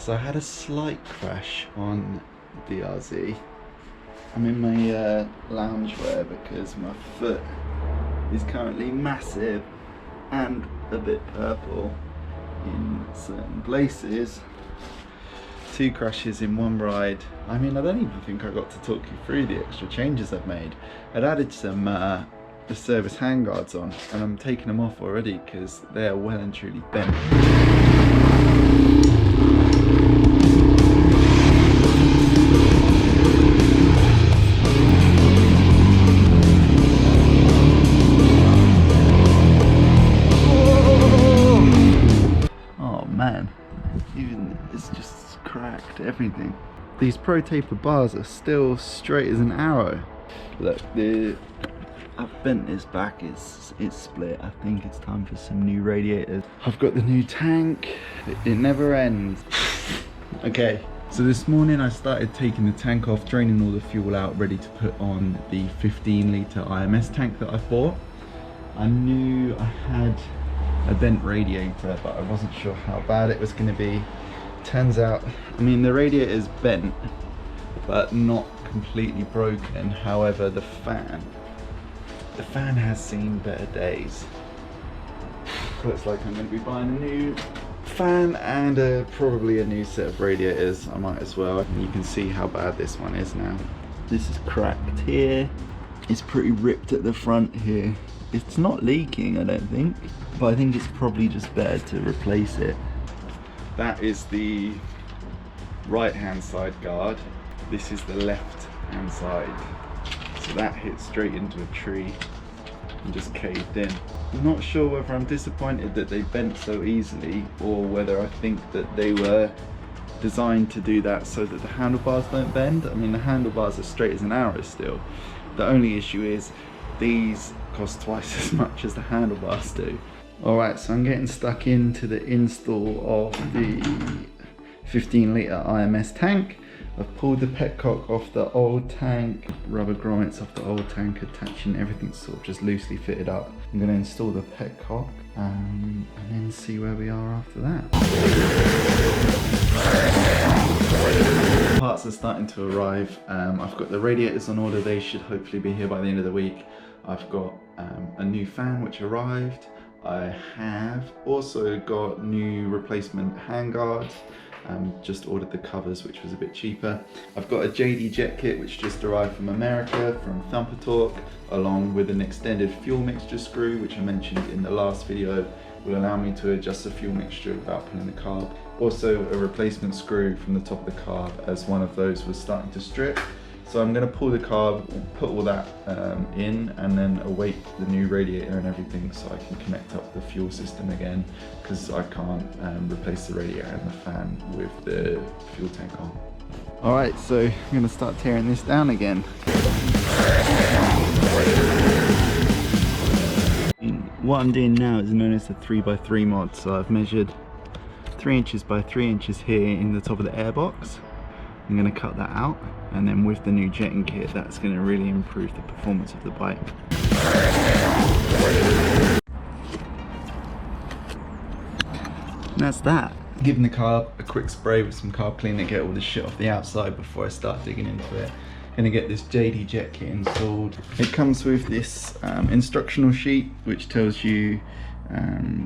So I had a slight crash on DRZ. I'm in my loungewear because my foot is currently massive and a bit purple in certain places. 2 crashes in one ride. I mean, I don't even think I got to talk you through the extra changes I've made. I'd added some the service handguards on, and I'm taking them off already because they're well and truly bent. Oh man, even it's just cracked everything. These Pro Taper bars are still straight as an arrow. Look, I've bent this back, it's split. I think it's time for some new radiators. I've got the new tank, it never ends. Okay, so this morning I started taking the tank off, draining all the fuel out, ready to put on the 15 litre IMS tank that I bought. I knew I had a bent radiator, but I wasn't sure how bad it was going to be. Turns out, I mean, the radiator is bent, but not completely broken. However, the fan has seen better days. Looks like I'm going to be buying a new fan and probably a new set of radiators. I might as well. And you can see how bad this one is now. This is cracked here. It's pretty ripped at the front here. It's not leaking, I don't think, but I think it's probably just better to replace it. That is the right hand side guard. This is the left hand side. So that hit straight into a tree and just caved in. I'm not sure whether I'm disappointed that they bent so easily or whether I think that they were designed to do that so that the handlebars don't bend. I mean, the handlebars are straight as an arrow still. The only issue is these cost twice as much as the handlebars do. Alright, so I'm getting stuck into the install of the 15 litre IMS tank. I've pulled the petcock off the old tank, rubber grommets off the old tank, attaching everything sort of just loosely fitted up. I'm going to install the petcock and then see where we are after that. Parts are starting to arrive. I've got the radiators on order, they should hopefully be here by the end of the week. I've got a new fan which arrived. I have also got new replacement handguards. Just ordered the covers, which was a bit cheaper. I've got a JD jet kit which just arrived from America from Thumper Torque, along with an extended fuel mixture screw, which I mentioned in the last video, will allow me to adjust the fuel mixture without pulling the carb. Also a replacement screw from the top of the carb, as one of those was starting to strip. So I'm going to pull the carb, put all that in, and then await the new radiator and everything so I can connect up the fuel system again, because I can't replace the radiator and the fan with the fuel tank on. Alright, so I'm going to start tearing this down again. What I'm doing now is known as the 3x3 mod, so I've measured 3 inches by 3 inches here in the top of the airbox. I'm going to cut that out, and then with the new jetting kit, that's going to really improve the performance of the bike. And that's that. Giving the carb a quick spray with some carb cleaner, get all the shit off the outside before I start digging into it. Going to get this JD jet kit installed. It comes with this instructional sheet which tells you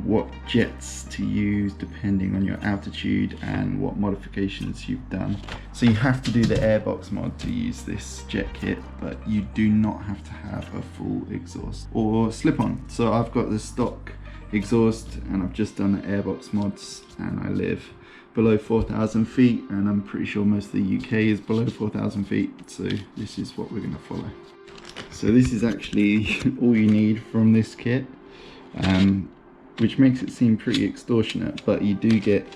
what jets to use depending on your altitude and what modifications you've done. So you have to do the Airbox mod to use this jet kit, but you do not have to have a full exhaust or slip-on. So I've got the stock exhaust and I've just done the Airbox mods, and I live below 4,000 feet, and I'm pretty sure most of the UK is below 4,000 feet, so this is what we're going to follow. So this is actually all you need from this kit, which makes it seem pretty extortionate, but you do get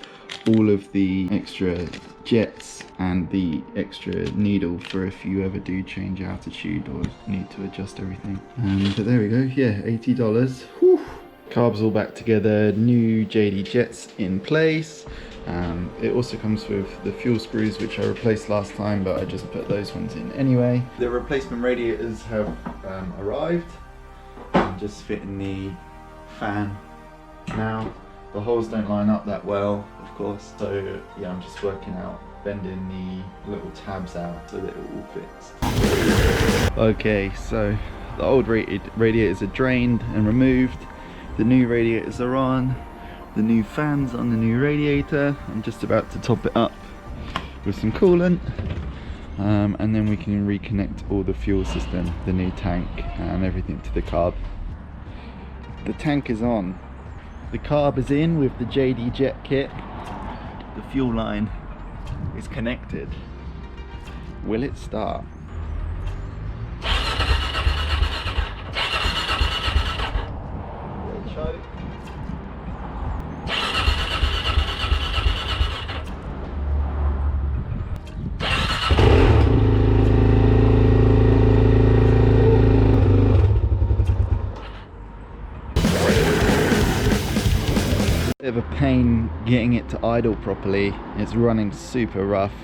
all of the extra jets and the extra needle for if you ever do change altitude or need to adjust everything. But there we go, yeah, $80. Whew. Carbs all back together, new JD jets in place. It also comes with the fuel screws, which I replaced last time, but I just put those ones in anyway. The replacement radiators have arrived. I'm just fitting the fan now. The holes don't line up that well, of course, so yeah, I'm just working out bending the little tabs out so that it all fits. Okay, so the old radiators are drained and removed. The new radiators are on. The new fans on the new radiator. I'm just about to top it up with some coolant. And then we can reconnect all the fuel system, the new tank and everything to the carb. The tank is on. The carb is in with the JD jet kit. The fuel line is connected. Will it start? Bit of a pain getting it to idle properly. It's running super rough,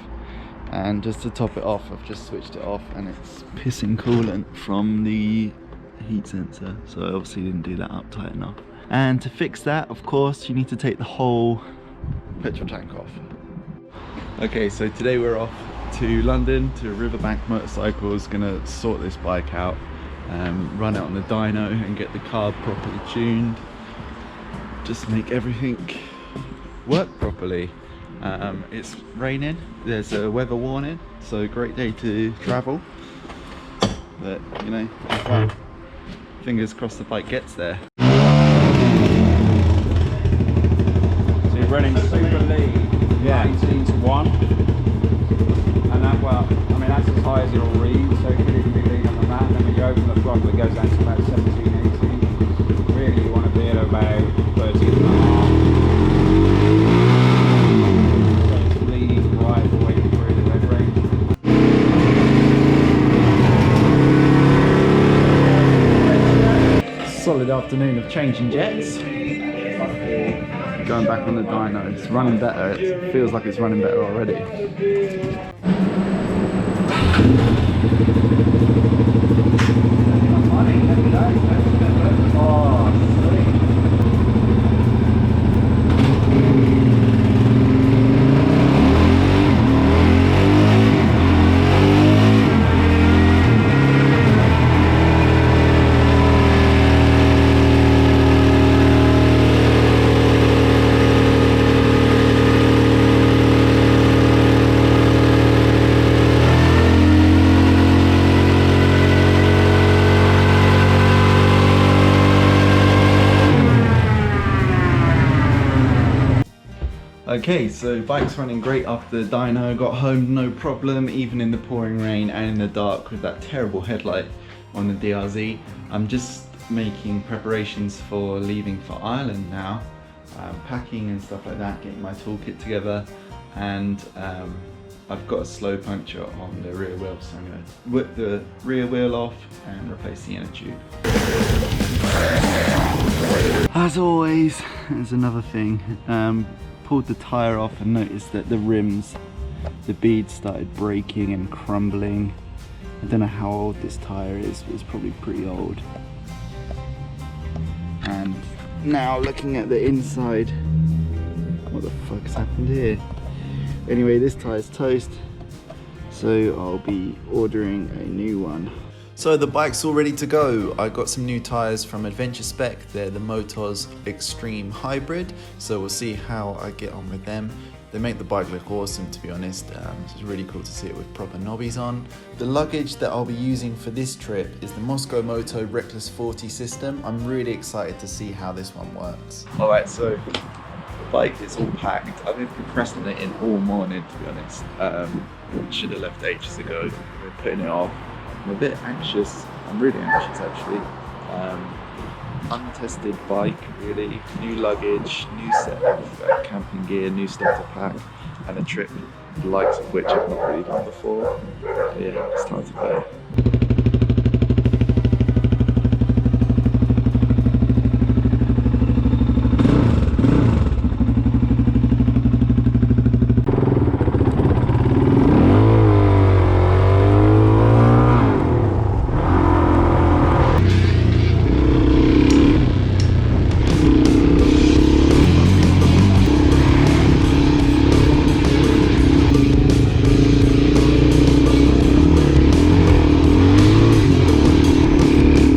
and just to top it off, I've just switched it off and it's pissing coolant from the heat sensor, so I obviously didn't do that up tight enough. And to fix that, of course, you need to take the whole petrol tank off. Okay, so today we're off to London to Riverbank Motorcycles. Gonna sort this bike out, run it on the dyno and get the carb properly tuned. Just make everything work properly. It's raining, there's a weather warning, so great day to travel, but you know, have fun. Fingers crossed the bike gets there. So you're running super lead, 19 to 1, and that, well, I mean that's as high as it'll read, so it could even be lead on the mat, and then when you open the throttle it goes down to about 17, 18. Really you want to be at about 13 and a half. So to lead right the way through the red range. Solid afternoon of changing jets. Going back on the dyno, it's running better. It feels like it's running better already. Okay, so bike's running great after the dyno, got home no problem, even in the pouring rain and in the dark with that terrible headlight on the DRZ. I'm just making preparations for leaving for Ireland now, packing and stuff like that, getting my toolkit together, and I've got a slow puncture on the rear wheel, so I'm going to whip the rear wheel off and replace the inner tube. As always, there's another thing. Pulled the tyre off and noticed that the rims, the beads started breaking and crumbling. I don't know how old this tyre is, but it's probably pretty old. And now looking at the inside, what the fuck's happened here? Anyway, this tyre's toast, so I'll be ordering a new one. So the bike's all ready to go. I got some new tyres from Adventure Spec. They're the Motos Extreme Hybrid, so we'll see how I get on with them. They make the bike look awesome, to be honest. It's really cool to see it with proper knobbies on. The luggage that I'll be using for this trip is the Moscow Moto Reckless 40 system. I'm really excited to see how this one works. Alright, so the bike is all packed. I've been procrastinating all morning, to be honest. Should have left ages ago. We're putting it off. I'm a bit anxious. I'm really anxious actually. Untested bike, really. New luggage, new set of camping gear, new stuff to pack, and a trip the likes of which I've not really done before. So yeah, it's time to go.